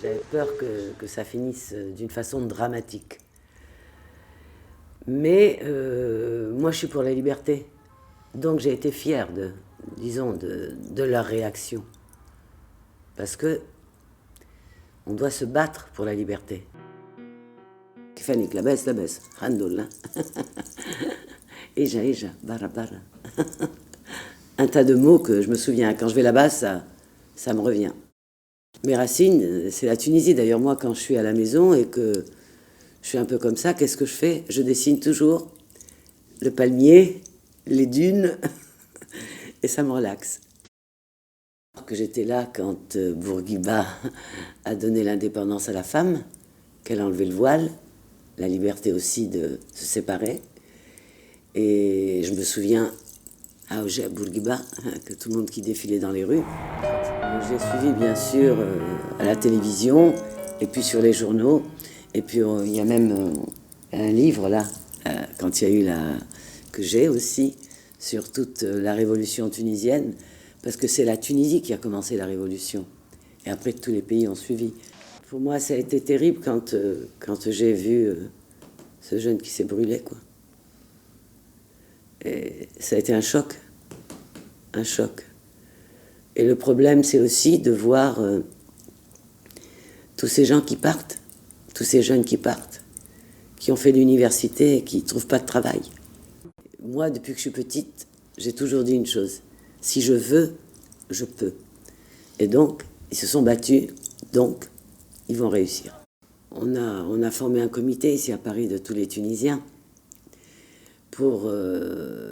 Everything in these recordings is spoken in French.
J'avais peur que ça finisse d'une façon dramatique. Mais moi, je suis pour la liberté. Donc j'ai été fière de leur réaction. Parce que on doit se battre pour la liberté. Kifanik, la baisse, Randol. Eja, bara. Un tas de mots que je me souviens. Quand je vais là-bas, ça me revient. Mes racines, c'est la Tunisie. D'ailleurs, moi, quand je suis à la maison et que je suis un peu comme ça, qu'est-ce que je fais? Je dessine toujours le palmier, les dunes, et ça me relaxe. Que j'étais là quand Bourguiba a donné l'indépendance à la femme, qu'elle a enlevé le voile, la liberté aussi de se séparer. Et je me souviens à Bourguiba, que tout le monde qui défilait dans les rues. J'ai suivi bien sûr à la télévision et puis sur les journaux. Et puis il y a même un livre là, quand il y a eu que j'ai aussi, sur toute la révolution tunisienne, parce que c'est la Tunisie qui a commencé la révolution. Et après tous les pays ont suivi. Pour moi ça a été terrible quand j'ai vu ce jeune qui s'est brûlé, quoi. Et ça a été un choc. Un choc. Et le problème, c'est aussi de voir tous ces gens qui partent, tous ces jeunes qui partent, qui ont fait l'université et qui ne trouvent pas de travail. Moi, depuis que je suis petite, j'ai toujours dit une chose. Si je veux, je peux. Et donc, ils se sont battus, donc, ils vont réussir. On a formé un comité ici à Paris de tous les Tunisiens pour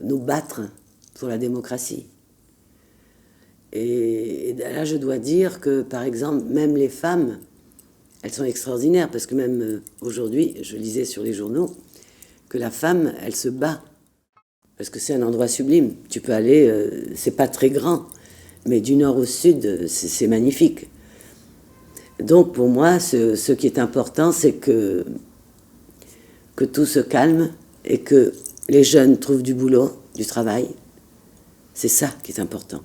nous battre pour la démocratie. Et là, je dois dire que, par exemple, même les femmes, elles sont extraordinaires, parce que même aujourd'hui, je lisais sur les journaux, que la femme, elle se bat. Parce que c'est un endroit sublime. Tu peux aller, c'est pas très grand, mais du nord au sud, c'est magnifique. Donc pour moi, ce qui est important, c'est que tout se calme et que les jeunes trouvent du boulot, du travail. C'est ça qui est important.